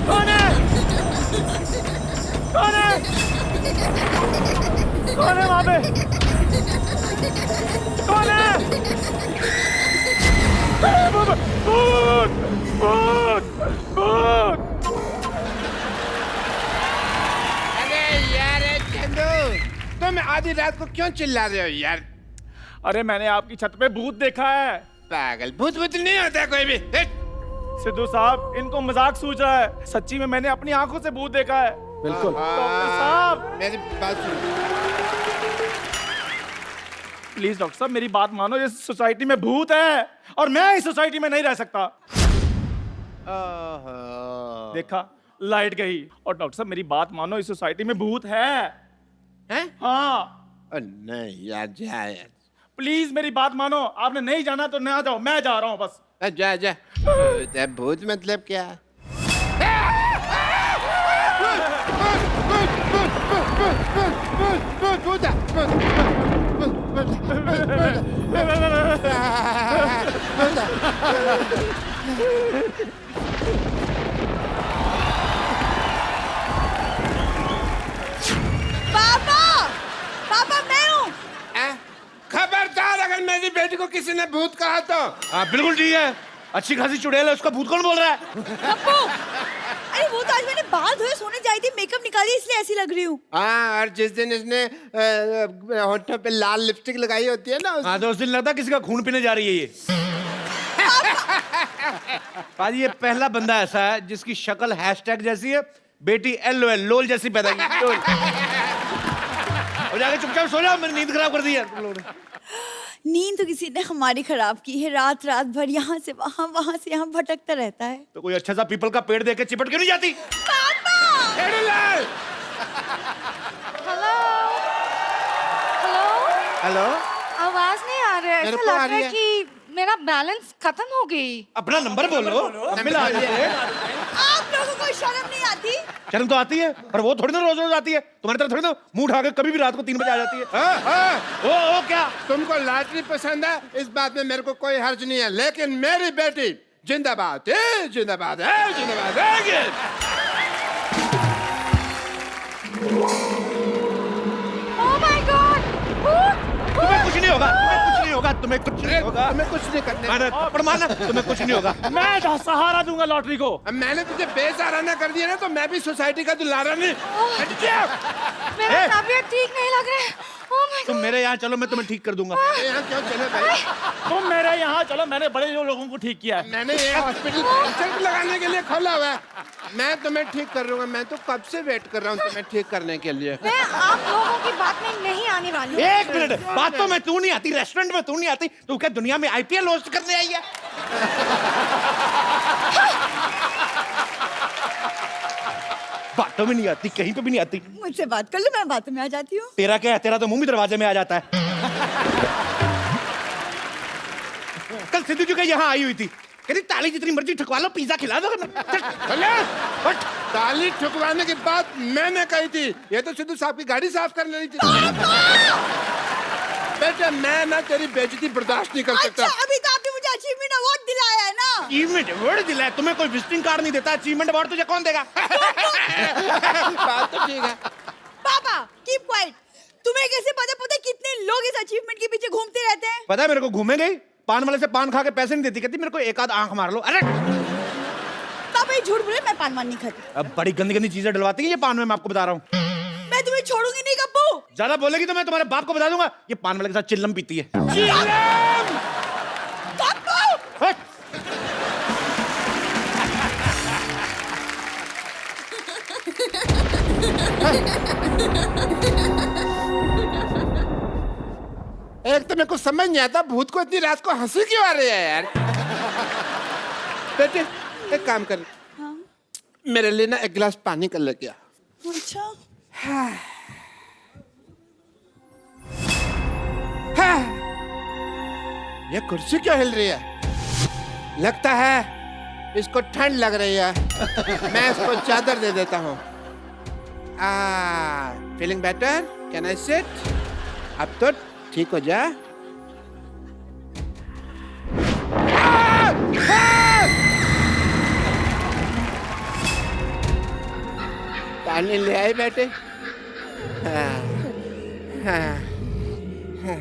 कौन है? कौन है? कौन है वहां पे? कौन है? भूत! भूत! भूत! अरे यार चंदू, तुम आधी रात को क्यों चिल्ला रहे हो यार? अरे मैंने आपकी छत पे भूत देखा है। पागल, भूत भूत नहीं होता कोई भी। सिद्धू साहब, इनको मजाक सूझ रहा है। सच्ची में मैंने अपनी आंखों से भूत देखा है। बिल्कुल। डॉक्टर साहब, मेरी बात सुनो। प्लीज डॉक्टर साहब, मेरी बात मानो। इस सोसाइटी में भूत है और मैं इस सोसाइटी में नहीं रह सकता। देखा, लाइट गई। और डॉक्टर साहब मेरी बात मानो, इस सोसाइटी में भूत है। हैं? हाँ, नहीं यार, जा यार। प्लीज मेरी बात मानो। आपने नहीं जाना तो ना जाओ, मैं जा रहा हूँ बस। जा जा। भूत मतलब क्या? पापा! पापा, मैं हूँ। खबरदार, अगर मेरी बेटी को किसी ने भूत कहा तो। हाँ बिल्कुल ठीक है। अच्छी खासी चुड़ैल है, उसका भूत कौन बोल रहा है? गप्पू! अरे वो तो आज मैंने बाल धोए सोने जाई थी, मेकअप निकाली इसलिए ऐसी लग रही हूँ। हाँ, और जिस दिन इसने होठों पे लाल लिपस्टिक लगाई होती है ना हाँ, तो उस दिन लगता है किसी का खून पीने जा रही है ये। पाजी, ये पहला बंदा ऐसा है जिसकी शक्ल हैशटैग जैसी है, बेटी LOL लोल जैसी पैदा की। लोल। और जाके चुपचाप सो जाओ, मेरी नींद खराब कर दी है तुम लोगों ने। नींद तो किसी ने हमारी खराब की है। रात रात भर यहाँ से वहाँ से यहाँ भटकता रहता है। तो कोई अच्छा सा पीपल का पेड़ देख के चिपट क्यों नहीं जाती? पापा! हेलो हेलो, आवाज नहीं आ रहा है। मेरे ऐसा को आ लग रहा रही है कि मेरा बैलेंस खत्म हो गई। अपना नंबर बोलो। नंबर आ रही है। आप लोगों को शर्म नहीं आती? शर्म तो आती है, पर वो थोड़ी ना रोज रोज आती है। तुम्हारी तरह थोड़ी ना मुंह उठा के कभी भी रात को 3 बजे आ जाती है। ओ क्या? तुमको लॉटरी पसंद है, इस बात में मेरे को कोई हर्ज नहीं है, लेकिन मेरी बेटी जिंदाबाद है, जिंदाबाद है, जिंदाबाद है। Oh my God! तुम्हें कुछ नहीं होगा, तुम्हें कुछ नहीं होगा, तुम्हें कुछ नहीं होगा। तुम्हें कुछ नहीं करना। मैंने थप्पड़ मारना, तुम्हें कुछ नहीं होगा। मैं सहारा दूंगा लॉटरी को। अब मैंने तुझे बेसहारा कर दिया ना, तो मैं भी सोसाइटी का दुलारा नहीं। हट जा। मेरा तबीयत ठीक नहीं लग रहा है। ओह माय तुम गॉड! मेरे यहाँ चलो, मैं तुम्हें ठीक कर दूंगा। यहाँ क्यों चले भाई? तुम मेरे यहाँ चलो, मैंने बड़े लोगों को ठीक किया है। मैंने ये हॉस्पिटल पेशेंट लगाने के लिए खोला हुआ है। मैं तुम्हें ठीक कर दूंगा। मैं तो कब से वेट कर रहा हूँ तुम्हें ठीक करने के लिए। मैं आप लोगों की बात में नहीं आने वाली हूँ। एक मिनट, बात तो मैं तू नहीं आती, रेस्टोरेंट में तू नहीं आती, तू क्या दुनिया में IPL होस्ट करने आई है? बातों में नहीं आती, कहीं पे भी नहीं आती। मुझसे बात कर लो, मैं बातों में आ जाती हूँ। तेरा क्या है? तेरा तो मुंह भी दरवाजे में आ जाता है। कल सिद्धू जी का यहाँ आई हुई थी, कहती ताली जितनी मर्जी ठुकवा लो, पिज्जा खिला दो। ताली ठुकवाने की बात मैंने कही थी। ये तो सिद्धू साहब की गाड़ी साफ कर रही थी। बेटे, मैं ना तेरी बेइज्जती बर्दाश्त नहीं कर सकता। अच्छा, अभी तो आपने मुझे अचीवमेंट अवार्ड दिलाया है ना? अचीवमेंट अवार्ड दिलाया? तुम्हें कोई विजिटिंग कार्ड नहीं देता? अचीवमेंट अवार्ड तुझे कौन देगा? बात तो ठीक है। पापा, कीप क्वाइट। तुम्हें कैसे पता कितने लोग इस अचीवमेंट के पीछे घूमते रहते हैं? पता है मेरे को, घूमे गई पान वाले से पान खा के पैसे नहीं देती, कहती मेरे को एक आध आंख मार लो। अरे पापा ये झूठ बोले, मैं पान मान नहीं खाती। अब बड़ी गंदी गंदी चीजें डलवाती है ये पान में, मैं आपको बता रहा हूँ। मैं तुम्हें छोड़ूंगी नहीं गप्पू। ज्यादा बोलेगी तो मैं तुम्हारे बाप को बता दूंगा, ये पान वाले के साथ चिल्लम पीती है। हट! एक तो मेरे को समझ नहीं आता, भूत को इतनी रात को हंसी क्यों आ रही है यार? बेटे, एक काम कर। हाँ? मेरे लिए ना एक गिलास पानी कर लेके आ। अच्छा। ये कुर्सी क्यों हिल रही है? लगता है इसको ठंड लग रही है। मैं इसको चादर दे देता हूँ। Feeling better? Can I sit? अब तो ठीक हो जा। पानी ले आए बेटे? हाँ, हाँ, हाँ।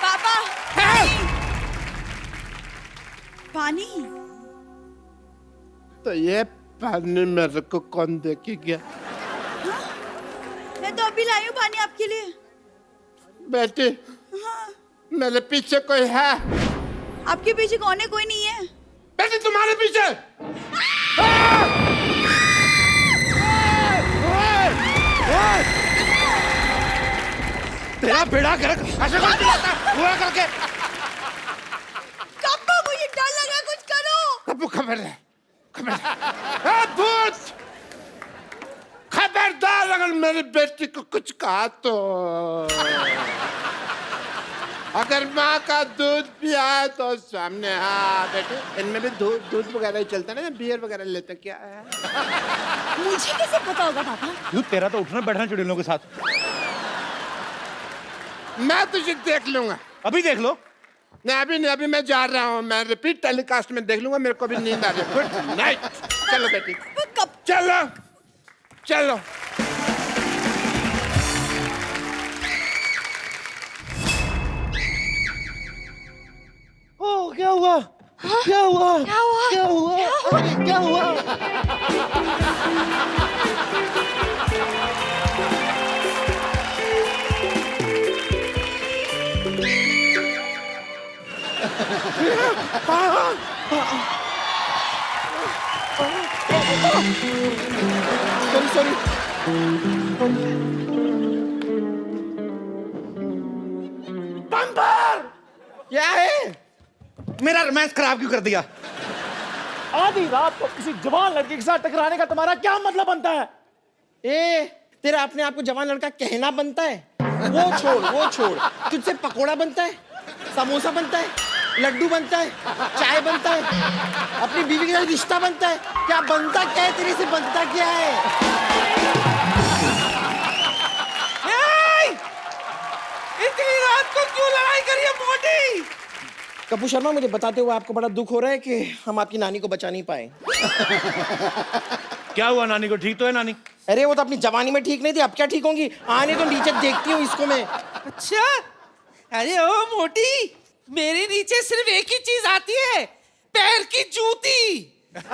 पापा पानी। तो ये पानी मेरे को कौन देके गया? मैं तो अभी लाई हूँ पानी आपके लिए। बेटे, मेरे पीछे कोई है? आपके पीछे कौन है? कोई नहीं है। बेटे तुम्हारे पीछे। तेरा बेड़ा गर्क ऐसे कर दिया हुआ करके। कप्पू मुझे डर लगा, कुछ करो। कप्पू खबरदार, खबरदार, भूत! खबरदार अगर मेरी बेटी को कुछ कहा तो अगर माँ का दूध पिया है तो सामने। हाँ बेटे, इनमें भी दूध वगैरह ही चलता है ना, बियर वगैरह लेते क्या है? मुझे कैसे पता होगा पापा? क्यों, तेरा तो उठना बैठना चुड़ैलों के साथ। मैं तुझे देख लूंगा। अभी देख लो। नहीं अभी नहीं, अभी मैं जा रहा हूँ, मैं रिपीट टेलीकास्ट में देख लूंगा। मेरे को भी नींद आ रही है। Good night. चलो बेटी, कब? चलो चलो। ओ क्या हुआ? क्या हुआ? क्या हुआ? क्या हुआ? क्या हुआ? सॉरी। बम्पर! क्या है? मेरा रोमांस खराब क्यों कर दिया? आधी रात को किसी जवान लड़की के साथ टकराने का तुम्हारा क्या मतलब बनता है? तेरा अपने आप को जवान लड़का कहना बनता है? वो छोड़, तुझसे पकोड़ा बनता है, समोसा बनता है, लड्डू बनता है, चाय बनता है, अपनी बीवी के साथ रिश्ता बनता है। क्या बनता क्या है तेरे से? बनता क्या है? इतनी रात को क्यों लड़ाई करी है मोटी? कपूर शर्मा, मुझे बताते हुए आपको बड़ा दुख हो रहा है कि हम आपकी नानी को बचा नहीं पाए। क्या हुआ नानी को? ठीक तो है नानी? अरे वो तो अपनी जवानी में ठीक नहीं थी, अब क्या ठीक होंगी? आने तो नीचे देखती हूँ इसको मैं। अच्छा, अरे ओ मोटी, मेरे नीचे सिर्फ एक ही चीज आती है, पैर की जूती।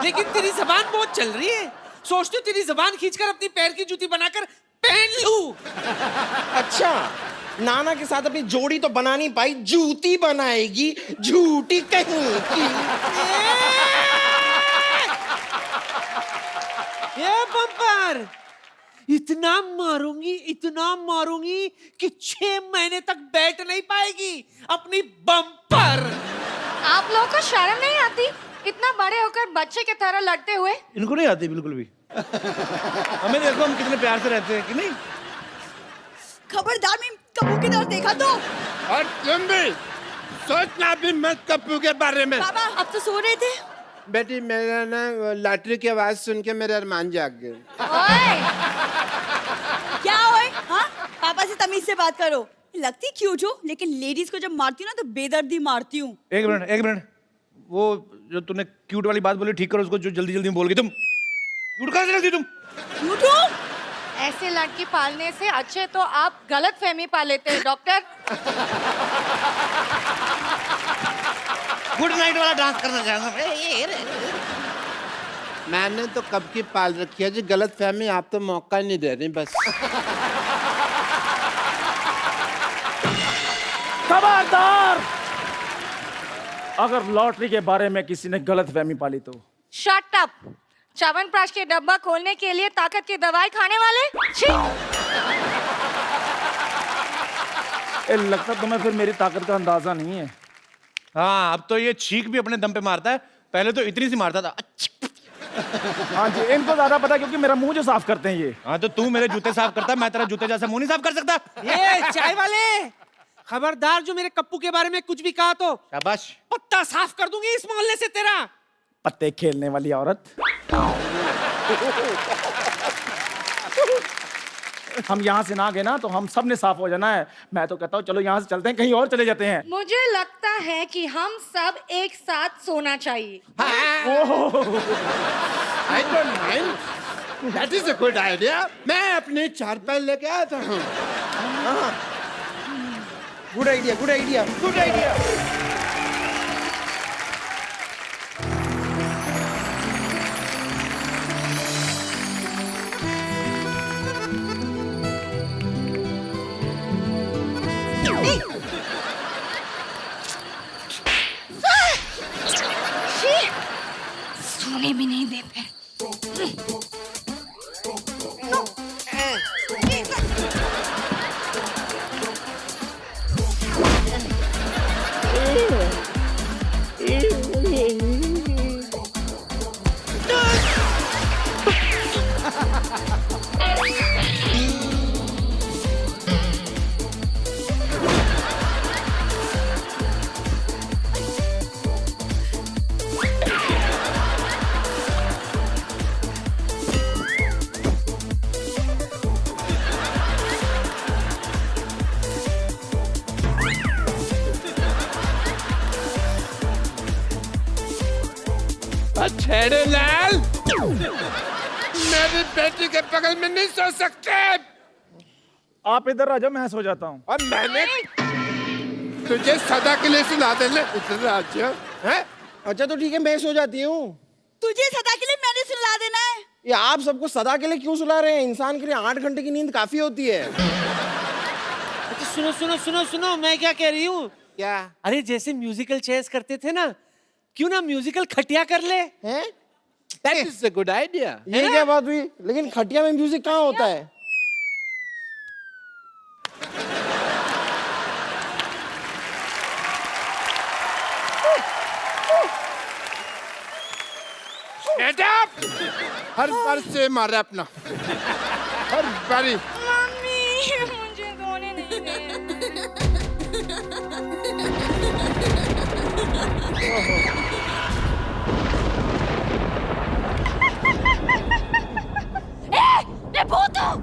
लेकिन तेरी जबान बहुत चल रही है, सोचती हूँ तेरी जबान खींचकर अपनी पैर की जूती बनाकर पहन लूं। अच्छा, नाना के साथ अपनी जोड़ी तो बना नहीं पाई, जूती बनाएगी, झूठी कहीं की। ये बम्पर, इतना मारूंगी कि 6 महीने तक बैठ नहीं पाएगी अपनी बम्पर। आप लोगों को शर्म नहीं आती इतना बड़े होकर बच्चे के तरह लड़ते हुए? इनको नहीं आती बिल्कुल भी। हमें देखो हम कितने प्यार से रहते हैं कि नहीं? खबरदार, मैं कप्पू की तरफ देखा तो। और तुम भी सोचना भी मत कप्पू के बारे में। पापा अब तो सो रहे थे। बेटी मेरा ना लॉटरी की आवाज सुन के मेरे अरमान जाग गए। ओए, क्या होए? हाँ, पापा से तमीज से बात करो। लगती क्यूट हो, लेकिन लेडीज को जब मारती हूँ ना तो बेदर्दी मारती हूँ। एक मिनट, वो जो तूने क्यूट वाली बात बोली ठीक करो उसको, जो जल्दी जल्दी में बोल गई तुम। क्यूट कहाँ से लगती तुम? क्यूट हो? ऐसे लड़की पालने से अच्छे तो आप गलत फहमी पा लेते हैं डॉक्टर। गुड नाइट वाला डांस करना चाहूंगा। मैंने तो कब की पाल रखी है जी गलत फहमी, आप तो मौका ही नहीं दे रही बस। खबरदार! अगर लॉटरी के बारे में किसी ने गलत फहमी पाली तो। Shut up! च्यवनप्राश के डब्बा खोलने के लिए ताकत की दवाई खाने वाले? छी! लगता तुम्हें फिर मेरी ताकत का अंदाजा नहीं है। हाँ, अब तो ये छींक भी अपने दम पे मारता है, पहले तो इतनी सी मारता था। हाँ जी, इनको ज्यादा पता क्योंकि मेरा मुंह जो साफ करते हैं ये। हाँ तो तू मेरे जूते साफ करता, मैं तेरा जूते जैसा मुंह नहीं साफ कर सकता। ये चाय वाले, खबरदार जो मेरे कप्पू के बारे में कुछ भी कहा तो शाबाश। पत्ता साफ कर दूंगी इस मोहल्ले से तेरा। पत्ते खेलने वाली औरत। हम यहाँ से ना गए ना तो हम सब ने साफ हो जाना है। मैं तो कहता हूँ चलो यहाँ से चलते हैं, कहीं और चले जाते हैं। मुझे लगता है कि हम सब एक साथ सोना चाहिए। I don't mind. That is a good idea. मैं अपने चारपाई लेके आया था। Good idea, good idea, good idea. सोने भी नहीं देते। छेड़े लाल, मेरी बेटी के बगल में नहीं सो सकते। आप इधर आ जाओ, मैं सो जाता हूँ। और मैंने तुझे सदा के लिए सुना देने इधर आ जाओ। हैं? अच्छा तो ठीक है, मैं सो जाती हूँ। तुझे सदा के लिए मैंने सुला देना है। ये आप सबको सदा के लिए क्यों सुला रहे हैं? इंसान के लिए 8 घंटे की नींद काफी होती है। अच्छा सुनो सुनो सुनो सुनो, मैं क्या कह रही हूँ? क्या? अरे जैसे म्यूजिकल चेयर्स करते थे ना, क्यों ना म्यूजिकल खटिया कर ले? हैं? That is a good idea. ये क्या बात हुई? लेकिन खटिया में म्यूजिक कहाँ होता है? Shut up! हर बार से मारे अपना, हर बारी। मम्मी मुझे सोने नहीं दे। मैं भूत हूँ।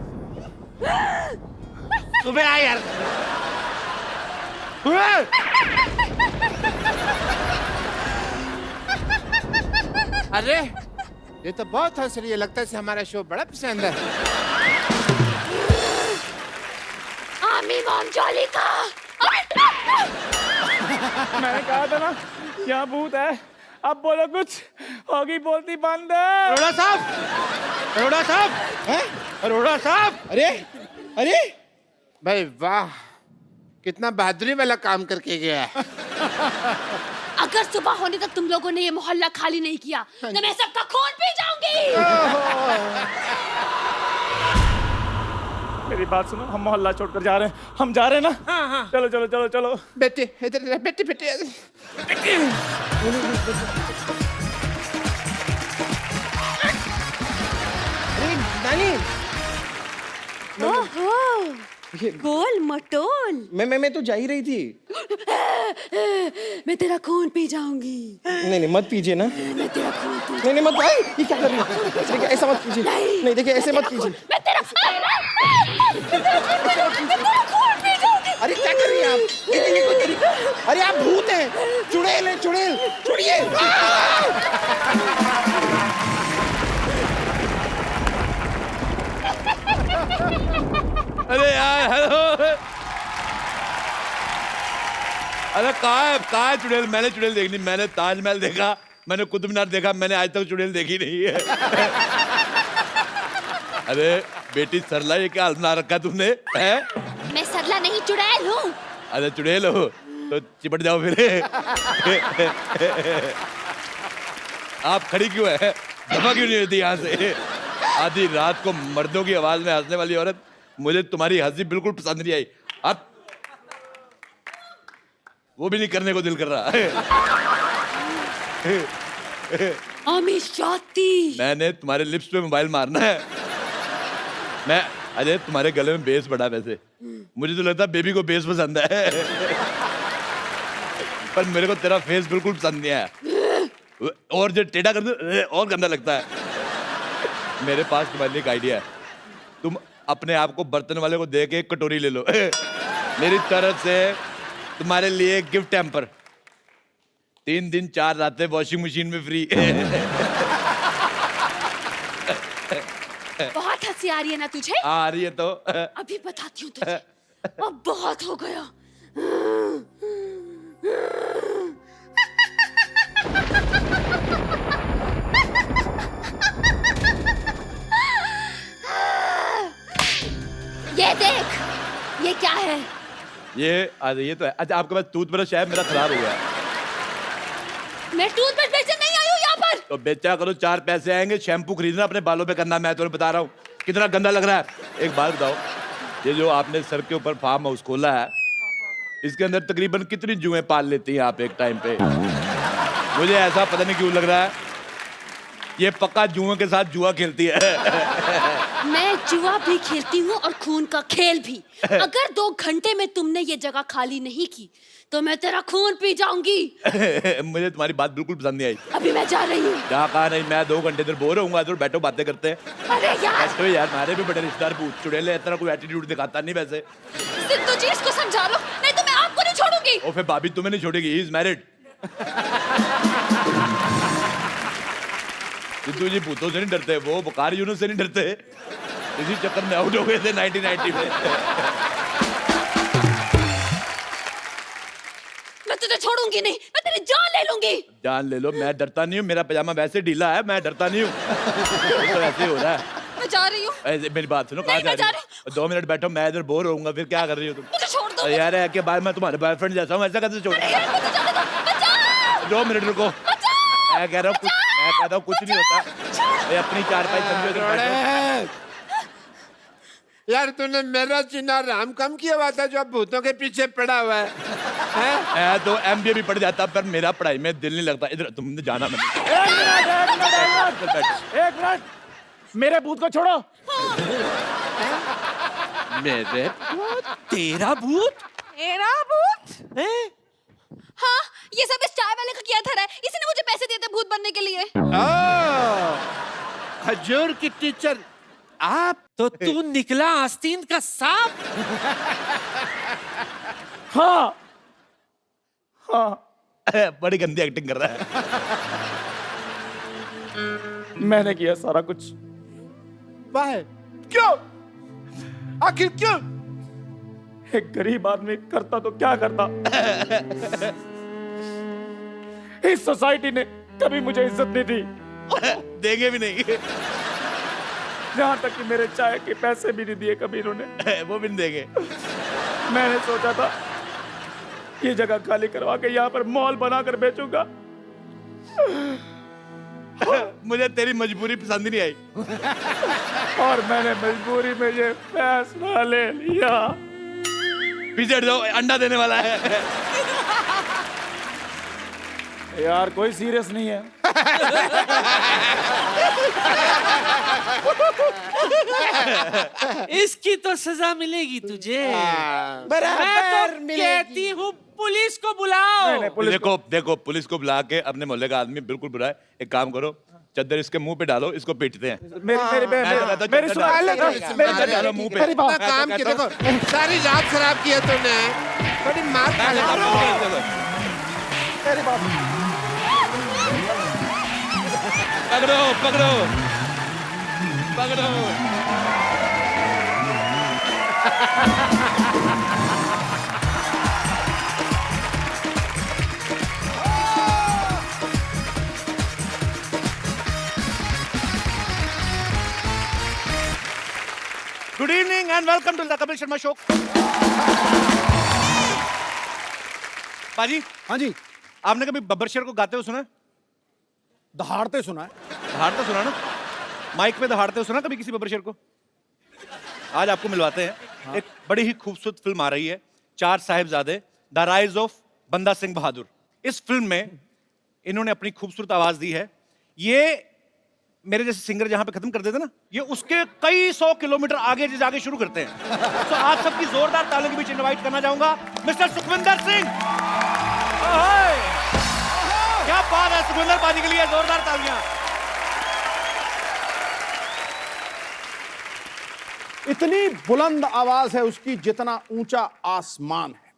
सुबह आ यार। अरे ये तो बहुत हंस रही है, लगता है इसे हमारा शो बड़ा पसंद है। आमी मॉम जॉली का। मैंने कहा था ना यहाँ भूत है। अब बोलो कुछ, होगी बोलती बंद है। अरोड़ा साहब, अरोड़ा साहब, हैं? अरोड़ा साहब। अरे अरे भाई वाह, कितना बहादुरी वाला काम करके गया है। अगर सुबह होने तक तुम लोगों ने ये मोहल्ला खाली नहीं किया तो मैं सबका खून पी जाऊंगी। मेरी बात सुनो, हम मोहल्ला छोड़कर जा रहे हैं। हम जा रहे हैं ना? हाँ हाँ। चलो चलो चलो चलो। बेटी इधर, बेटी बेटी। अरे नानी, ओहो, गोल मटोल। मैं तो जा ही रही थी। मैं तेरा खून पी जाऊंगी। नहीं नहीं मत पीजिए ना। मैं तेरा खून पी नहीं नहीं मत। आई, ये क्या कर रही है? देखिए ऐसा मत कीजिए। नहीं देखिए ऐसे मत कीजिए। मैं तेरा खून पी जाऊंगी। अरे क्या कर रही हैं आप? ये कोई तरीका? अरे आप भूत हैं। चुड़ैल है, चुड़ैल। छोड़िए। अरे यार हेलो। अरे कहाँ है चुड़ैल? मैंने चुड़ैल देखनी, मैंने ताजमहल देखा, मैंने कुतुब मीनार देखा, मैंने आज तक चुड़ैल देखी नहीं है। अरे बेटी सरला, ये क्या बना रखा तुमने? है? मैं सरला नहीं चुड़ैल हूँ। अरे चुड़ैल हो तो चिपट जाओ फिर। आप खड़ी क्यों है? दफा क्यों नहीं होती यहाँ से? आधी रात को मर्दों की आवाज में हंसने वाली औरत, मुझे तुम्हारी हंसी बिल्कुल पसंद नहीं आई। अब वो भी नहीं करने को दिल कर रहा है। मैंने तुम्हारे लिप्स पे मोबाइल मारना है। मैं अजय, तुम्हारे गले में बेस बड़ा, वैसे मुझे तो लगता है बेबी को बेस पसंद है। पर मेरे को तेरा फेस बिल्कुल पसंद नहीं आया। और जो टेढ़ा कर दो और गंदा लगता है। मेरे पास तुम्हारे लिए एक आइडिया है। तुम अपने आप को बर्तन वाले को दे के एक कटोरी ले लो। मेरी तरफ से तुम्हारे लिए गिफ्ट हैम्पर। 3 दिन 4 रातें वॉशिंग मशीन में फ्री। बहुत हंसी आ रही है ना तुझे? आ रही है तो। अभी बताती हूँ तुझे। अब बहुत हो गया। ये देख, ये क्या है? ये तो है। अच्छा आपके पास टूथब्रश है? मेरा खराब हो गया। मैं टूथब्रश बेचने नहीं आई हूँ यहाँ पर। तो बेचा करो, 4 पैसे आएंगे। शैम्पू खरीदना अपने बालों पे करना। मैं तुम्हें बता रहा हूँ कितना गंदा लग रहा है। एक बात बताओ, ये जो आपने सर के ऊपर फार्म हाउस खोला है, इसके अंदर तकरीबन कितनी जुएं पाल लेती हैं आप एक टाइम पे? मुझे ऐसा पता नहीं क्यों लग रहा है ये पक्का जुओं के साथ जुआ खेलती है। मैं जुआ भी खेलती हूँ और खून का खेल भी। अगर 2 घंटे में तुमने ये जगह खाली नहीं की तो मैं तेरा खून पी जाऊंगी। मुझे तुम्हारी बात बिल्कुल पसंद नहीं आई। अभी मैं जा रही हूँ। क्या कहा नहीं, मैं 2 घंटे इधर बोर होऊंगा, तो बैठो बातें करते हैं। अरे यार, तो यार हमारे भी बड़े रिश्तेदार भूत चुड़ैले इतना कोई एटीट्यूड दिखाता नहीं वैसे। सिद्धू जी इसको समझा लो, नहीं तो मैं आपको नहीं छोड़ूंगी। और फिर भाभी तुम्हें नहीं छोड़ेगी, ही इज मैरिड। सिद्धू जी भूतों से नहीं डरते, वो बुखार यूनुस से नहीं डरते। इसी चक्कर में आउट हो गए थे 1990 में। मैं तुझे छोड़ूंगी नहीं, मैं तेरी जान ले लूंगी। जान ले लो, मैं डरता नहीं हूँ। मेरा पजामा वैसे ढीला है, मैं डरता नहीं हूँ। तो ऐसे ही हो रहा है। मैं जा रही हूँ। ऐसे मेरी बात सुनो, कहाँ नहीं, मैं जा रही हो? 2 मिनट बैठो, मैं इधर बोर होऊंगा, फिर क्या कर रही हो तुम? मुझे छोड़ दो। यार है कि बाद मैं तुम्हारे बॉयफ्रेंड जैसा हूँ, ऐसा कैसे छोड़? अरे यार, मुझे जाने दो। बचाओ! 2 मिनट रुको। मैं कह रहा हूँ कुछ नहीं होता। मैं अपनी 4 5 समझो इधर बैठो। यार तूने मेरा जीना राम कम किया हुआ था जो अब भूतों के पीछे पड़ा हुआ है, हैं? मैं तो MBA भी पढ़ जाता, पर मेरा पढ़ाई में दिल नहीं लगता। इधर तुमने जाना मैंने। एक मिनट, मेरे भूत को छोड़ो। मेरे तेरा भूत? मेरा भूत? हाँ, ये सब इस चाय वाले का किया था रे। इसी ने मुझे पैसे दिए थे भूत बनने के लिए। हजूर की टीचर आप? तो तू निकला आस्तीन का सांप? हाँ हाँ, बड़ी गंदी एक्टिंग कर रहा है। मैंने किया सारा कुछ। वाह, क्यों? आखिर क्यों? एक गरीब आदमी करता तो क्या करता। इस सोसाइटी ने कभी मुझे इज्जत नहीं दी, देंगे भी नहीं। यहाँ तक कि मेरे चाय के पैसे भी नहीं दिए कभी इन्होंने। वो भी नहीं देंगे। मैंने सोचा था ये जगह खाली करवा के यहाँ पर मॉल बनाकर बेचूंगा। मुझे तेरी मजबूरी पसंद नहीं आई। और मैंने मजबूरी में ये फैसला ले लिया। पीछे हट जाओ, अंडा देने वाला है। यार कोई सीरियस नहीं है। इसकी तो सजा मिलेगी तुझे। मैं बराबर तो मिलेगी। कहती हूँ पुलिस को बुलाओ। नहीं, पुलिस देखो देखो, पुलिस को बुला के अपने मोहल्ले का आदमी बिल्कुल बुलाए। एक काम करो, चद्दर इसके मुंह पे डालो, इसको पीटते हैं। मेरी चद्दर डालो मुंह पे। मेरी बात इतना काम किया, देखो सारी रात खराब किया तूने, बड़ी मार खा ले। पकड़ो पकड़ो पकड़ो। Good evening and welcome to the Kapil Sharma show. पाजी, हाँ जी, आपने कभी बब्बर शेर को गाते हुए सुना? दहाड़ते सुना है। दहाड़ते सुना ना? माइक पे दहाड़ते हुए सुना कभी किसी बब्बर शेर को? आज आपको मिलवाते हैं। हाँ। एक बड़ी ही खूबसूरत फिल्म आ रही है, 4 साहिबजादे, द राइज ऑफ बंदा सिंह बहादुर। इस फिल्म में इन्होंने अपनी खूबसूरत आवाज दी है। ये मेरे जैसे सिंगर जहां पे खत्म कर देते ना, ये उसके कई 100 किलोमीटर आगे जाके शुरू करते हैं। तो आप सबकी जोरदार तालियों के बीच इनवाइट करना चाहूंगा मिस्टर सुखविंदर सिंह। क्या बात है, सुखविंदर पाजी के लिए जोरदार तालियां। इतनी बुलंद आवाज है उसकी जितना ऊंचा आसमान है।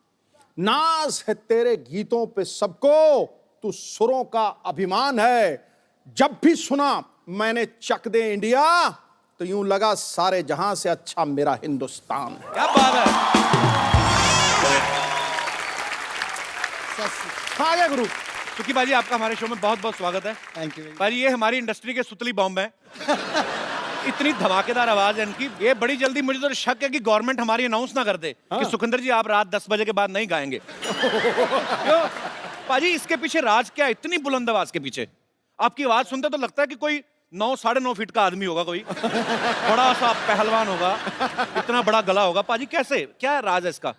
नाज है तेरे गीतों पे सबको, तू सुरों का अभिमान है। जब भी सुना मैंने चक दे इंडिया, तो यूं लगा सारे जहां से अच्छा मेरा हिंदुस्तान है। क्या बात है। आ गया गुरु। सुखी बाजी, आपका हमारे शो में बहुत बहुत स्वागत है। Thank you. बाजी, ये हमारी इंडस्ट्री के सुतली बॉम्ब है। इतनी धमाकेदार आवाज है इनकी, ये बड़ी जल्दी, मुझे तो शक है कि गवर्नमेंट हमारी अनाउंस ना कर दे कि सुखिंदर जी आप रात 10 बजे के बाद नहीं गाएंगे। क्यों बाजी, इसके पीछे राज क्या है इतनी बुलंद आवाज के पीछे? आपकी आवाज सुनते तो लगता है कि कोई 9 साढ़े 9 फीट का आदमी होगा, कोई बड़ा सा पहलवान होगा, इतना बड़ा गला होगा। पाजी कैसे, क्या राज है इसका?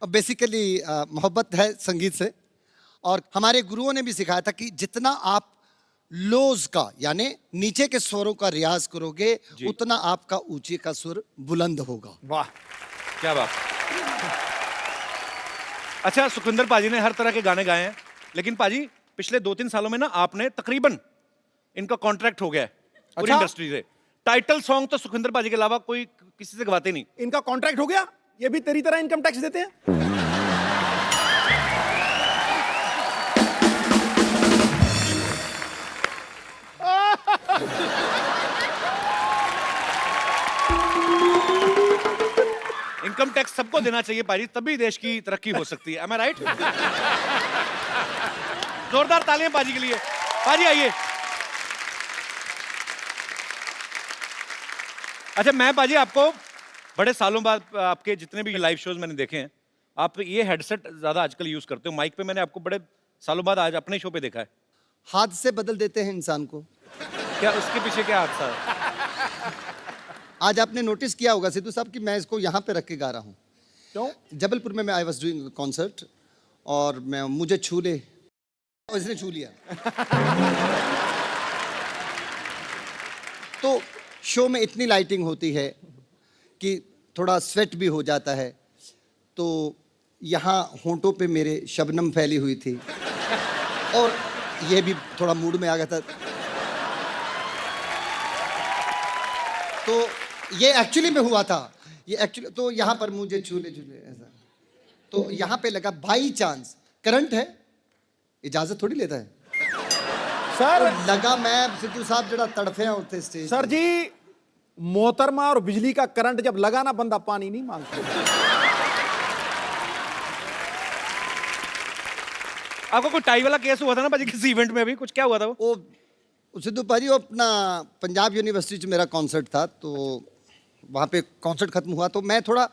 बेसिकली मोहब्बत है संगीत से, और हमारे गुरुओं ने भी सिखाया था कि जितना आप लोज का यानी नीचे के स्वरों का रियाज करोगे उतना आपका ऊंचे का सुर बुलंद होगा। वाह, क्या बात। अच्छा, सुखविंदर पाजी ने हर तरह के गाने गाए हैं, लेकिन पाजी पिछले 2-3 सालों में ना आपने तकरीबन इनका कॉन्ट्रैक्ट हो गया है पूरी इंडस्ट्री से। टाइटल सॉन्ग तो सुखविंदर पाजी के अलावा कोई किसी से गवाते नहीं। इनका कॉन्ट्रैक्ट हो गया? ये भी तेरी तरह इनकम टैक्स देते हैं? इनकम टैक्स सबको देना चाहिए पाजी, तभी देश की तरक्की हो सकती है। Am I right? जोरदार तालियां पाजी के लिए। पाजी आइए। अच्छा, मैं पाजी आपको बड़े सालों बाद, आपके जितने भी लाइव शोज मैंने देखे हैं, आप ये हेडसेट ज्यादा आजकल यूज करते हो। माइक पे मैंने आपको बड़े सालों बाद आज अपने शो पे देखा है। हाथ से बदल देते हैं इंसान को। क्या उसके पीछे क्या हादसा है? आज आपने नोटिस किया होगा सिद्धू साहब कि मैं इसको यहाँ पे रख के गा रहा हूँ। क्यों? जबलपुर में मैं आई वॉज डूइंग कॉन्सर्ट, और मैं मुझे छू ले और इसने छू लिया। तो शो में इतनी लाइटिंग होती है कि थोड़ा स्वेट भी हो जाता है, तो यहाँ होंठों पे मेरे शबनम फैली हुई थी, और ये भी थोड़ा मूड में आ गया था। तो ये एक्चुअली में हुआ था, ये एक्चुअली तो यहाँ पर मुझे झूले झूले ऐसा, तो यहाँ पे लगा बाई चांस करंट है, इजाजत थोड़ी लेता है सर। तो लगा मैं सिद्धू साहब जरा तड़फे हैं उठते स्टेज। सर जी, मोहतरमा और बिजली का करंट जब लगा ना, बंदा पानी नहीं मांगता। आपको कोई टाई वाला केस हुआ था ना पाजी किसी इवेंट में? अभी कुछ क्या हुआ था? वो सिद्धू पाजी, वो अपना पंजाब यूनिवर्सिटी में मेरा कॉन्सर्ट था, तो वहाँ पे कॉन्सर्ट खत्म हुआ तो मैं थोड़ा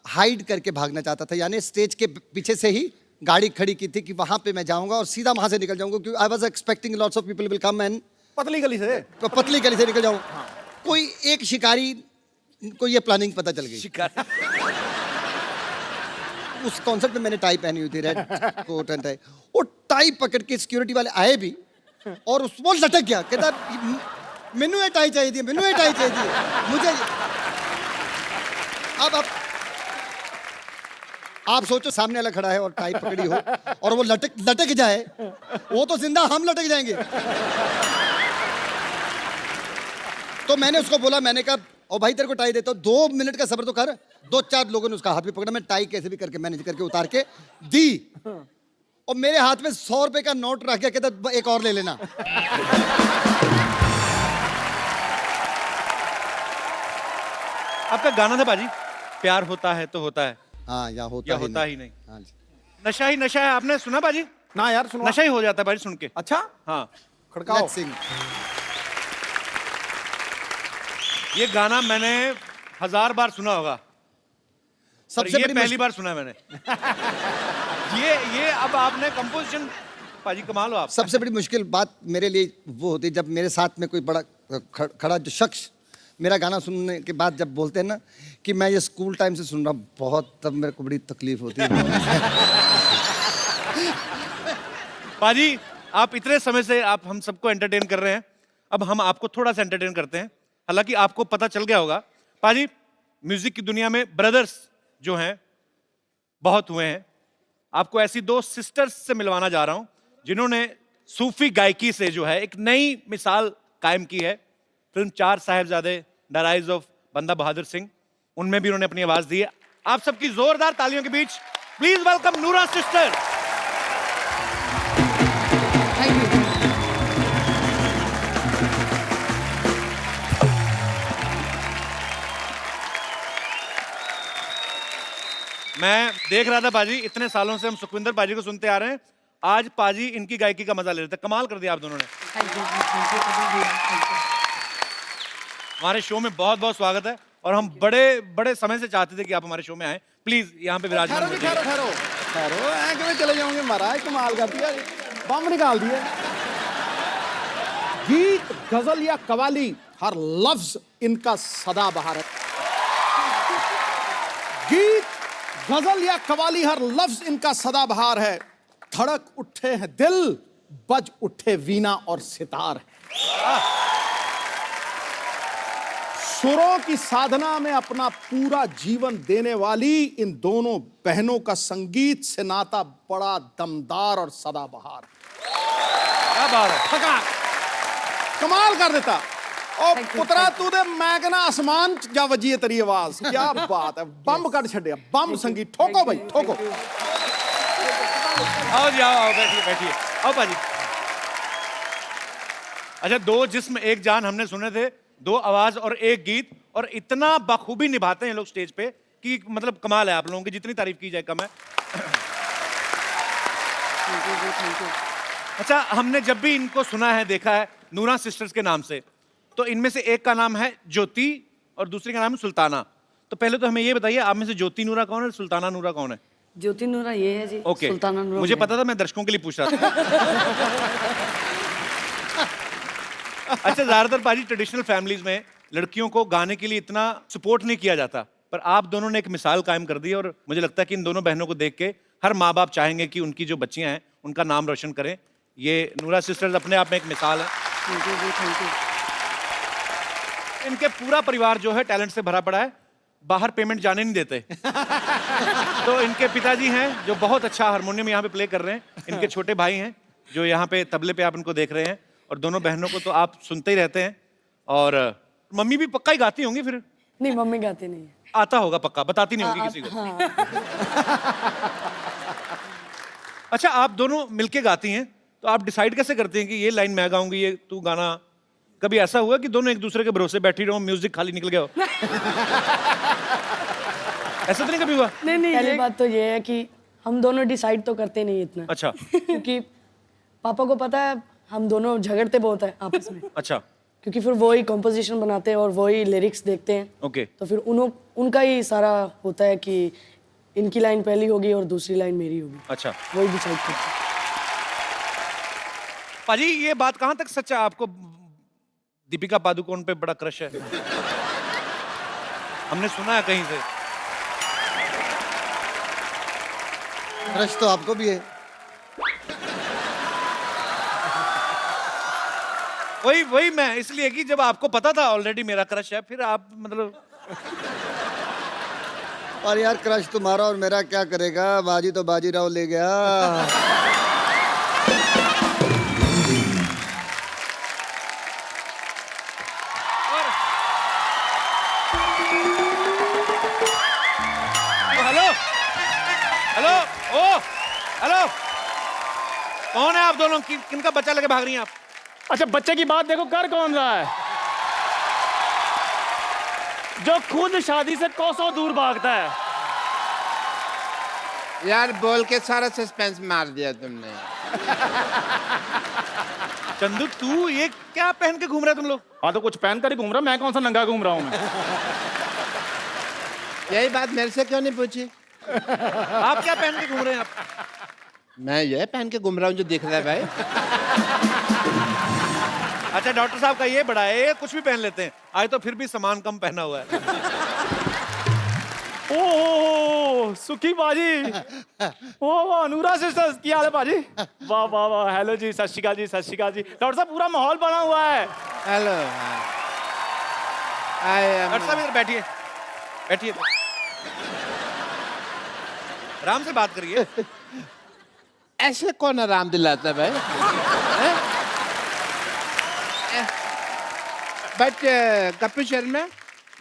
हाइड करके भागना चाहता था, यानी स्टेज के पीछे से ही गाड़ी खड़ी की थी कि वहाँ पे मैं जाऊँगा और सीधा वहाँ से निकल जाऊँगा, क्योंकि I was expecting lots of people will come and पतली गली से, पतली गली से निकल जाऊँ। कोई एक शिकारी को ये प्लानिंग पता चल गई। उस कॉन्सर्ट में मैंने टाई पहनी हुई थी, रेड कोट एंड टाई। वो टाई पकड़ के सिक्योरिटी वाले आए भी, और उस वो लटक गया, कहता मैनू ये टाई चाहिए थी, मैनू ये टाई चाहिए थी मुझे। अब आप सोचो, सामने वाला खड़ा है और टाई पकड़ी हो और वो लटक जाए, वो तो जिंदा, हम लटक जाएंगे। तो मैंने उसको बोला, मैंने कहा ओ भाई तेरे को टाई देता हूँ, 2 मिनट का सब्र तो कर। 2-4 लोगों ने उसका हाथ भी पकड़ा, मैं टाई कैसे भी करके मैनेज करके उतार के दी, और मेरे हाथ में 100 रुपए का नोट रख गया, कहता एक और ले लेना। आपका गाना था पाजी, प्यार होता है तो होता है, हाँ, या होता ही नहीं। हाँ जी। नशा ही नशा है, आपने सुना पाजी? ना यार, सुनो। नशा ही हो जाता है पाजी सुन के। अच्छा, हाँ, खड़काओ। Let's sing। ये गाना मैंने 1000 बार सुना होगा, सबसे ये बड़ी पहली बार सुना है मैंने। ये अब आपने कंपोजिशन, पाजी कमाल हो आप। सबसे बड़ी मुश्किल बात मेरे लिए वो होती है जब मेरे साथ में कोई बड़ा खड़ा जो शख्स मेरा गाना सुनने के बाद जब बोलते हैं ना कि मैं ये स्कूल टाइम से सुन रहा हूँ बहुत, तब मेरे को बड़ी तकलीफ होती है। पाजी, आप इतने समय से आप हम सबको एंटरटेन कर रहे हैं, अब हम आपको थोड़ा सा एंटरटेन करते हैं। हालांकि आपको पता चल गया होगा पाजी, म्यूजिक की दुनिया में ब्रदर्स जो हैं बहुत हुए हैं। आपको ऐसी 2 सिस्टर्स से मिलवाना जा रहा हूं जिन्होंने सूफी गायकी से जो है एक नई मिसाल कायम की है। Film 4 Sahibzade, the rise of बंदा बहादुर सिंह, उनमें भी उन्होंने अपनी आवाज दी है। आप सबकी जोरदार तालियों के बीच प्लीज वेलकम नूरा सिस्टर। Thank you. मैं देख रहा था पाजी, इतने सालों से हम सुखविंदर पाजी को सुनते आ रहे हैं, आज पाजी इनकी गायकी का मजा ले रहे थे। कमाल कर दिया आप दोनों ने। हमारे शो में बहुत बहुत स्वागत है और हम बड़े बड़े समय से चाहते थे कि आप हमारे शो में आए। प्लीज यहाँ पे विराजमान ठहरो होइए। ठहरो ठहरो ठहरो, ऐ किवें चले जाओगे महाराज, कमाल कर दिया, बम निकाल दिए। गीत, गजल या कवाली, हर लफ्ज इनका सदाबहार है। गीत, गजल या कवाली, हर लफ्ज इनका सदाबहार है। धड़क उठे हैं दिल, बज उठे वीणा और सितार है। सुरों की साधना में अपना पूरा जीवन देने वाली इन दोनों बहनों का संगीत से नाता बड़ा दमदार और सदाबहार है। क्या बात है। ठका कमाल कर देता। और पुत्रा तू दे मैं कहना आसमान च जा वजी है तेरी आवाज, क्या बात है, बम कट छड़िया, बम संगीत। ठोको भाई ठोको। आओ जी आओ, बैठिए बैठिए, आओ पाजी। अच्छा, दो जिस्म एक जान हमने सुने थे, दो आवाज और एक गीत, और इतना बखूबी निभाते हैं लोग स्टेज पे कि मतलब कमाल है। आप लोगों की जितनी तारीफ की जाए कम है। अच्छा, हमने जब भी इनको सुना है, देखा है नूरा सिस्टर्स के नाम से, तो इनमें से एक का नाम है ज्योति और दूसरी का नाम है सुल्ताना। तो पहले तो हमें ये बताइए, आप में से ज्योति नूरा कौन है, सुल्ताना नूरा कौन है? ज्योति नूरा ये है जी। ओके, सुल्ताना नूरा मुझे मैं। पता था, मैं दर्शकों के लिए पूछ रहा था। अच्छा, ज्यादातर पाजी ट्रेडिशनल फैमिलीज में लड़कियों को गाने के लिए इतना सपोर्ट नहीं किया जाता, पर आप दोनों ने एक मिसाल कायम कर दी और मुझे लगता है कि इन दोनों बहनों को देख के हर माँ बाप चाहेंगे कि उनकी जो बच्चियां हैं उनका नाम रोशन करें। ये नूरा सिस्टर्स अपने आप में एक मिसाल है। थैंक यू जी, थैंक यू। इनके पूरा परिवार जो है टैलेंट से भरा पड़ा है, बाहर पेमेंट जाने नहीं देते। तो इनके पिताजी हैं जो बहुत अच्छा हारमोनियम यहाँ पे प्ले कर रहे हैं, इनके छोटे भाई हैं जो यहाँ पे तबले पे आप इनको देख रहे हैं, और दोनों बहनों को तो आप सुनते ही रहते हैं। और मम्मी भी पक्का ही गाती होंगी फिर? नहीं, मम्मी गाती नहीं है। आता होगा पक्का, बताती नहीं होगी किसी को। अच्छा, आप दोनों मिलके गाती हैं, तो आप डिसाइड कैसे करते हैं कि ये लाइन मैं गाऊंगी, ये तू गाना? कभी ऐसा हुआ कि दोनों एक दूसरे के भरोसे बैठी रहो, म्यूजिक खाली निकल गया हो? ऐसा तो नहीं कभी हुआ? नहीं, पहली बात तो ये है कि हम दोनों डिसाइड तो करते नहीं इतना। अच्छा। क्योंकि पापा को पता है हम दोनों झगड़ते बहुत है आपस में। अच्छा, क्योंकि फिर वो ही कॉम्पोजिशन बनाते हैं और वो ही लिरिक्स देखते हैं। ओके। तो फिर उनका ही सारा होता है कि इनकी लाइन पहली होगी और दूसरी लाइन मेरी होगी। अच्छा, वही डिसाइड करते हैं। पाजी ये बात कहाँ तक सच है, आपको दीपिका पादुकोण पे बड़ा क्रश है? हमने सुना है कहीं से। क्रश तो आपको भी है। वही मैं इसलिए कि जब आपको पता था ऑलरेडी मेरा क्रश है, फिर आप मतलब। और यार क्रश तुम्हारा और मेरा क्या करेगा, बाजी तो बाजीराव ले गया। हेलो हेलो, ओ हेलो, कौन है आप दोनों? किनका बच्चा लेके भाग रही हैं आप? अच्छा, बच्चे की बात देखो, कर कौन रहा है? जो खुद शादी से कोसों दूर भागता है। यार बोल के सारा सस्पेंस मार दिया तुमने। चंदू, तू ये क्या पहन के घूम रहे तुम लोग? हाँ, तो कुछ पहन कर ही घूम रहा, मैं कौन सा नंगा घूम रहा हूँ मैं? यही बात मेरे से क्यों नहीं पूछी? आप क्या पहन के घूम रहे हैं आप? मैं ये पहन के घूम रहा हूँ जो दिख रहा है भाई। अच्छा, डॉक्टर साहब का ये बड़ा है, ये कुछ भी पहन लेते हैं। आज तो फिर भी सामान कम पहना हुआ है। ओह सुखी बाजी, वाह नूरा सिस्टर्स, क्या हाल है बाजी? वाह वाह वाह, हेलो जी, सत श्री अकाल जी, सत श्री अकाल जी। डॉक्टर साहब, पूरा माहौल बना हुआ है। हेलो, डॉक्टर साहब इधर बैठिए, बैठिए, आराम से बात करिए। ऐसे कौन आराम दिलाता है भाई? But Kapil Sharma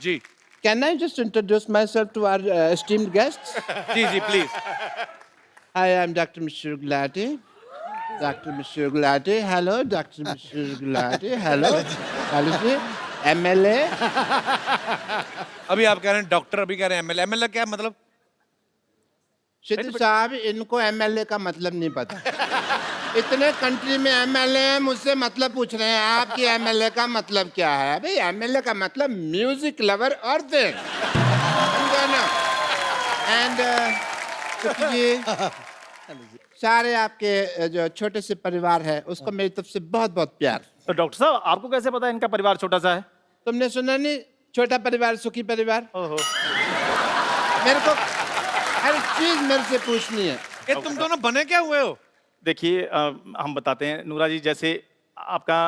ji, Can I just introduce myself to our esteemed guests? जी जी please. Hi, I'm Dr. Monsieur Gulati. Dr. Monsieur Gulati. Hello, Dr. Monsieur Gulati. Hello. Hello, ji. MLA. अभी आप कह रहे हैं डॉक्टर, अभी कह रहे हैं एमएलए. एमएलए क्या मतलब? सिद्धू साहब, इनको MLA का मतलब नहीं पता. इतने कंट्री में MLA हैं, मुझसे मतलब पूछ रहे हैं आपकी MLA का मतलब क्या है? भाई MLA का मतलब म्यूजिक लवर और देन. समझा ना? एंड जी सारे आपके जो छोटे से परिवार है उसको मेरी तरफ से बहुत बहुत प्यार. तो डॉक्टर साहब आपको कैसे पता है इनका परिवार छोटा सा है? तुमने सुना नहीं, छोटा परिवार सुखी परिवार. ओहो. मेरे को हर चीज मेरे से पूछनी है. ये तुम दोनों बने क्या हुए हो? देखिए हम बताते हैं नूरा जी, जैसे आपका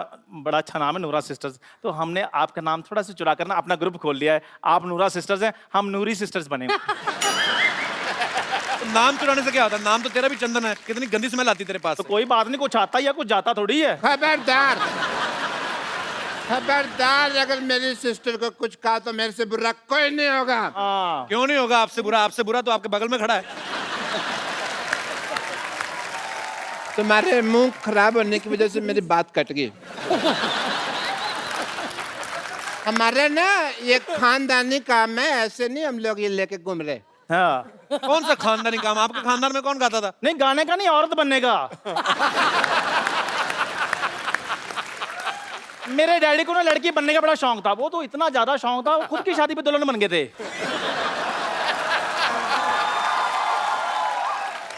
बड़ा अच्छा नाम है नूरा सिस्टर्स, तो हमने आपका नाम थोड़ा सा चुरा कर ना अपना ग्रुप खोल लिया है. आप नूरा सिस्टर्स हैं, हम नूरी सिस्टर्स बने. तो नाम चुराने से क्या होता है? नाम तो तेरा भी चंदन है. कितनी गंदी स्मेल आती तेरे पास तो से. कोई बात नहीं, कुछ आता या कुछ जाता थोड़ी है. खबरदार, खबरदार, अगर मेरी सिस्टर को कुछ कहा तो मेरे से बुरा कोई नहीं होगा. हाँ. क्यों नहीं होगा आपसे बुरा? आपसे बुरा तो आपके बगल में खड़ा है. तुम्हारे मुंह खराब होने की वजह से मेरी बात कट गई. हमारे ना ये खानदानी काम है, ऐसे नहीं हम लोग ये लेके घूम रहे. हाँ. कौन सा खानदानी काम? आपके खानदान में कौन गाता था? नहीं, गाने का नहीं, औरत बनने का. मेरे डैडी को ना लड़की बनने का बड़ा शौक था. वो तो इतना ज्यादा शौक था, वो खुद की शादी पे दुल्हन बन गए थे.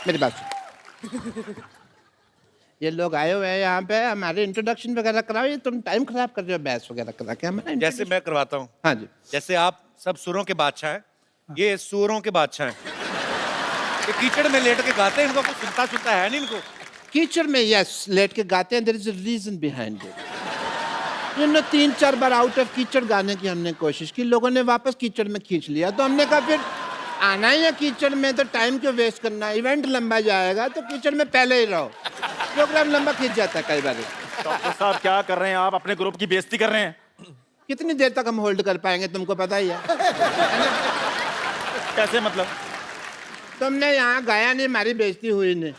मेरी बात सुन. ये लोग आए हुए हैं यहाँ पे, हमारे इंट्रोडक्शन वगैरह कराओ. ये तुम टाइम खराब कर रहे हो बहस वगैरह करा के. हमारा जैसे मैं करवाता हूँ. हाँ जी. जैसे आप सब सुरों के बादशाह हैं, ये सुरों के बादशाह हैं. ये कीचड़ में लेट के गाते हैं, इनको कुछ सुनता है नहीं इनको. कीचड़ में यस लेट के गाते हैं. There is a reason behind it. You know 3-4 बार आउट ऑफ कीचड़ गाने की हमने कोशिश की, लोगों ने वापस कीचड़ में खींच लिया. तो हमने कहा फिर आना ही है कीचड़ में, तो टाइम क्यों वेस्ट करना. इवेंट लंबा जाएगा तो कीचड़ में पहले ही रहो. प्रोग्राम लंबा खींच जाता है कई बार. डॉक्टर साहब क्या कर रहे हैं आप? अपने ग्रुप की बेइज्जती कर रहे हैं. कितनी देर तक हम होल्ड कर पाएंगे तुमको पता ही है. कैसे मतलब? तुमने यहाँ गाया नहीं, हमारी बेइज्जती हुई नहीं.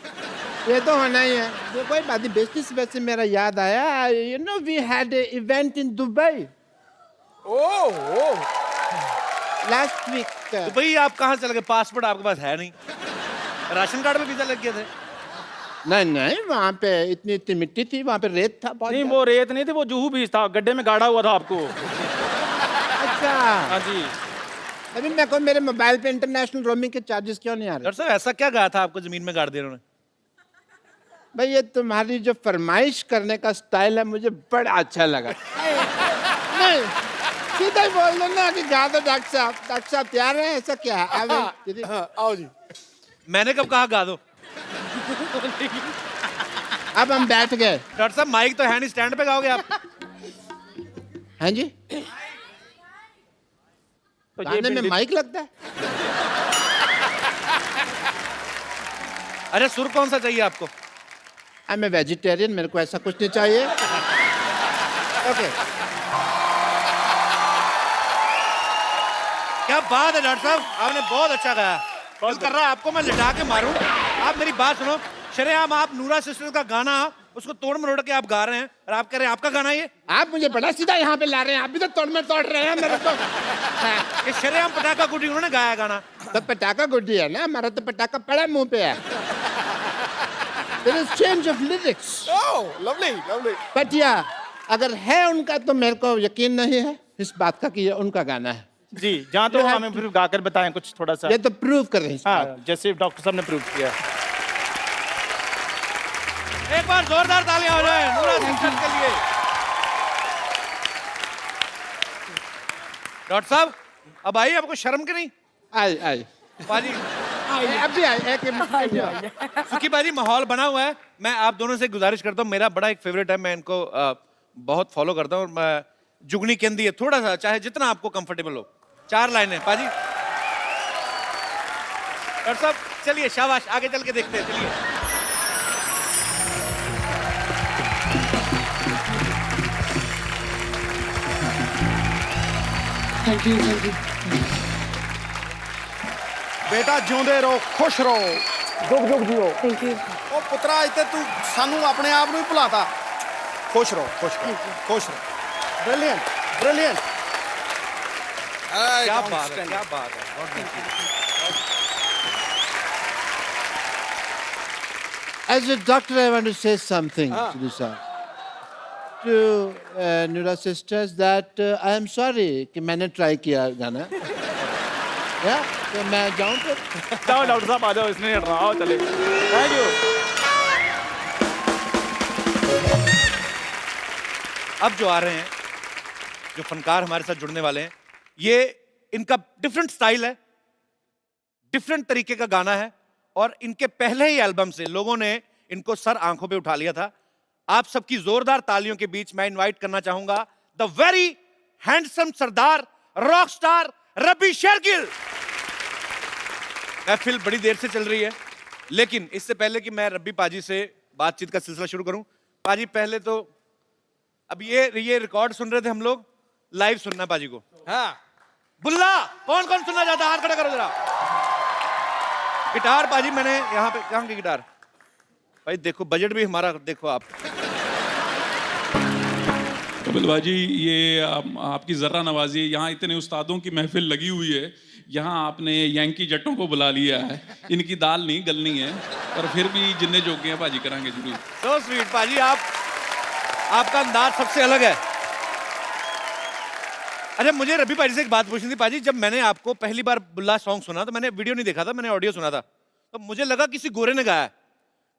ये तो होना ही है. जो कोई बात नहीं, बेइज्जती से वैसे मेरा याद आया. You know we had a event in Dubai last week. तो भाई आप कहाँ चले गए? पासपोर्ट आपके पास है नहीं, राशन कार्ड में वीजा लग गए थे. नहीं नहीं, वहाँ पे इतनी इतनी मिट्टी थी, वहाँ पे रेत था बहुत. नहीं, वो रेत नहीं थी, वो जुहू बीज था, गड्ढे में गाड़ा हुआ था आपको. अच्छा. हाँ जी. अभी मैं कहूँ मेरे मोबाइल पे इंटरनेशनल रोमिंग के चार्जेस क्यों नहीं आ रहे? डॉक्टर साहब ऐसा क्या गाया था आपको जमीन में गाड़ दिया उन्होंने? भाई ये तुम्हारी जो फरमाइश करने का स्टाइल है मुझे बड़ा अच्छा लगा. नहीं, सीधा ही बोल दो ना कि गा दो डॉक्टर साहब. डॉक्टर साहब तैयार हैं? ऐसा क्या है? आओ जी. मैंने कब कहा गा दो? अब हम बैठ गए. डॉक्टर साहब माइक तो है नहीं, स्टैंड पे गाओगे आप? हाँ जी. तो गाने में माइक लगता है? अरे सुर कौन सा चाहिए आपको? आई एम ए वेजिटेरियन, मेरे को ऐसा कुछ नहीं चाहिए. ओके. क्या बात है डॉक्टर साहब, आपने बहुत अच्छा गाया. दिल कर रहा है आपको मैं लिटा के मारूं. आप मेरी बात सुनो. शरेआम आप नूरा सिस्टर्स का गाना उसको तोड़ मरोड़ के आप गा रहे हैं और आप कह रहे हैं आपका गाना ये. आप मुझे बड़ा सीधा यहाँ पे ला रहे हैं. आप भी तो तोड़ में तोड़ रहे हैं मेरे को. ये शरेआम पटाखा गुड्डी उन्होंने गाया गाना. तो पटाखा गुड्डी है ना, हमारा तो पटाखा पड़ा मुंह पे है. There is change of lyrics. Oh, lovely, lovely. But yeah, अगर है उनका तो मेरे को यकीन नहीं है इस बात का कि ये उनका गाना है. जी, जहाँ तो हमें फिर गाकर बताएं कुछ थोड़ा सा. ये तो प्रूव कर रहे हैं. हाँ, जैसे डॉक्टर साहब ने प्रूव किया. एक बार जोरदार तालियां हो जाए नूरा सिस्टर्स के लिए. डॉक्टर साहब अब आइए, आपको शर्म की नहीं? आई बाजी अभी आई. एक सुखी बाजी माहौल बना हुआ है. मैं आप दोनों से गुजारिश करता हूँ, मेरा बड़ा एक फेवरेट है, मैं इनको बहुत फॉलो करता हूँ. और मैं जुगनी केंदी है थोड़ा सा, चाहे जितना आपको कंफर्टेबल हो. 4 लाइनें पाजी. डॉक्टर साहब चलिए, शाबाश, आगे चल के देखते हैं. चलिए. Thank you thank you. बेटा जिਉਂਦੇ ਰਹੋ खुश रहो जुग जुग जियो। Thank you. ਉਹ ਪੁੱਤਰਾ ਇੱਥੇ ਤੂੰ ਸਾਨੂੰ ਆਪਣੇ ਆਪ ਨੂੰ ਹੀ ਭੁਲਾਤਾ खुश रहो खुश रहो खुश रहो ब्रिलियंट ब्रिलियंट क्या बात है, क्या बात है। God bless you. As a doctor, I want to say something to this to Nura sisters that I am sorry कि मैंने ट्राई किया गाना या तो मैं जाऊं फिर जाओ डॉक्टर साहब आ जाओ, इसमें नहीं हटना, आओ चले। Thank you. अब जो आ रहे हैं, जो फनकार हमारे साथ जुड़ने वाले हैं, ये इनका डिफरेंट स्टाइल है, डिफरेंट तरीके का गाना है, और इनके पहले ही एल्बम से लोगों ने इनको सर आंखों पे उठा लिया था। आप सबकी जोरदार तालियों के बीच मैं इनवाइट करना चाहूंगा the very handsome sardar rock star Rabbi Shergill. महफिल बड़ी देर से चल रही है, लेकिन इससे पहले कि मैं रब्बी पाजी से बातचीत का सिलसिला शुरू करूं, पाजी पहले तो अब ये रिकॉर्ड सुन रहे थे हम लोग, लाइव सुनना पाजी को। हाँ बुल्ला, कौन कौन सुनना चाहता है हाथ खड़ा करो जरा। गिटार पाजी मैंने यहाँ पे, कहाँ की गिटार भाई, देखो बजट भी हमारा देखो आप। कपिल भाजी, ये आपकी जर्रा नवाजी, यहाँ इतने उस्तादों की महफिल लगी हुई है, यहाँ आपने यांकी जट्टों को बुला लिया है, इनकी दाल नहीं गलनी है, पर फिर भी जिन्ने जोगे हैं भाजी करांगे जरूर। So sweet पाजी, आपका अंदाज सबसे अलग है। अच्छा मुझे रबी पाजी से एक बात पूछनी थी पाजी, जब मैंने आपको पहली बार बुल्ला सॉन्ग सुना तो मैंने वीडियो नहीं देखा था, मैंने ऑडियो सुना था, तो मुझे लगा किसी गोरे ने गाया है,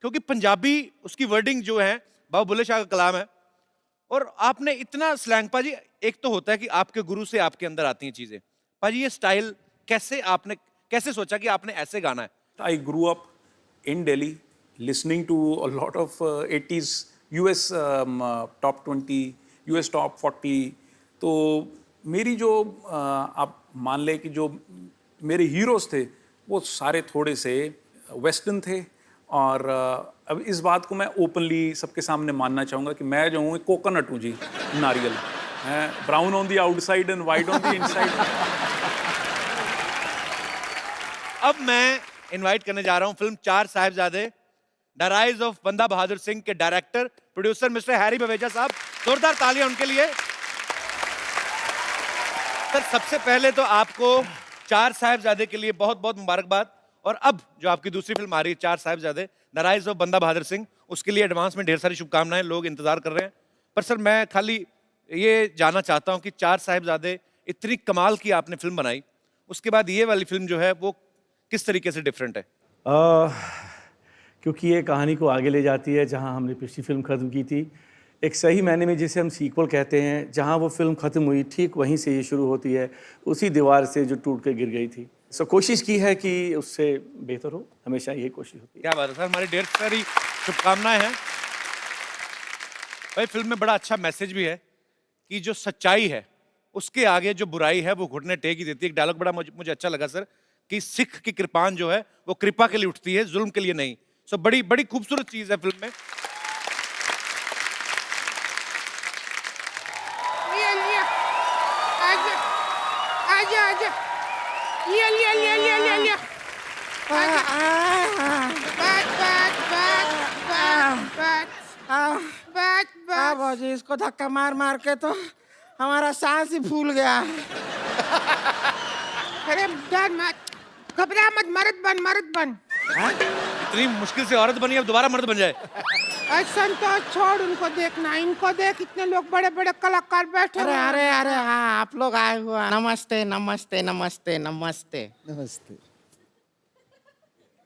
क्योंकि पंजाबी उसकी वर्डिंग जो है बाबा बुल्ले शाह का कलाम है, और आपने इतना स्लैंग पाजी। एक तो होता है कि आपके गुरु से आपके अंदर आती हैं चीजें, पाजी ये स्टाइल कैसे सोचा कि आपने ऐसे गाना है? I grew up in Delhi listening to a lot of 80s US top 20, US top 40। तो मेरी जो आप मान ले कि जो मेरे हीरोज थे वो सारे थोड़े से वेस्टर्न थे, और अब इस बात को मैं ओपनली सबके सामने मानना चाहूँगा कि मैं जो हूँ कोकोनट हूँ जी, नारियल, मैं brown on the outside and white on the inside. अब मैं इनवाइट करने जा रहा हूं फिल्म चार साहिबजादे द राइज ऑफ बंदा बहादुर सिंह के director producer mister Harry Baweja साहब, जोरदार तालियां उनके लिए। सर सबसे पहले तो आपको चार साहिबजादे के लिए बहुत बहुत मुबारकबाद, और अब जो आपकी दूसरी फिल्म आ रही है चार साहिबजादे द राइज ऑफ बंदा बहादुर सिंह, उसके लिए एडवांस में ढेर सारी शुभकामनाएं, लोग इंतजार कर रहे हैं। पर सर मैं खाली ये जानना चाहता हूं कि चार साहिबजादे इतनी कमाल की आपने फिल्म बनाई, उसके बाद ये वाली फिल्म जो है वो किस तरीके से डिफरेंट है? क्योंकि ये कहानी को आगे ले जाती है जहां हमने पिछली फिल्म ख़त्म की थी, एक सही मायने में जिसे हम सीक्वल कहते हैं, जहां वो फिल्म ख़त्म हुई ठीक वहीं से ये शुरू होती है, उसी दीवार से जो टूट के गिर गई थी। सो कोशिश की है कि उससे बेहतर हो, हमेशा यही कोशिश होती है। क्या बात है सर, हमारी ढेर सारी शुभकामनाएं हैं। भाई फिल्म में बड़ा अच्छा मैसेज भी है कि जो सच्चाई है उसके आगे जो बुराई है वो घुटने टेक ही देती है। एक डायलॉग बड़ा मुझे अच्छा लगा सर, कि सिख की कृपान जो है वो कृपा के लिए उठती है, जुल्म के लिए नहीं। सो बड़ी बड़ी खूबसूरत चीज है फिल्म में। आजा आजा, लिया लिया लिया लिया लिया लिया, बात बाजी, इसको धक्का मार मार के तो हमारा सांस ही फूल गया। अरे डर मत, घबरा मत, मर्द बन। इतनी मुश्किल से औरत बनी, अब दोबारा मर्द बन जाए। संतोष छोड़, उनको देखना, इनको देख, इतने लोग बड़े बड़े कलाकार बैठे। अरे हाँ, आप लोग आए हुए। नमस्ते नमस्ते नमस्ते नमस्ते नमस्ते।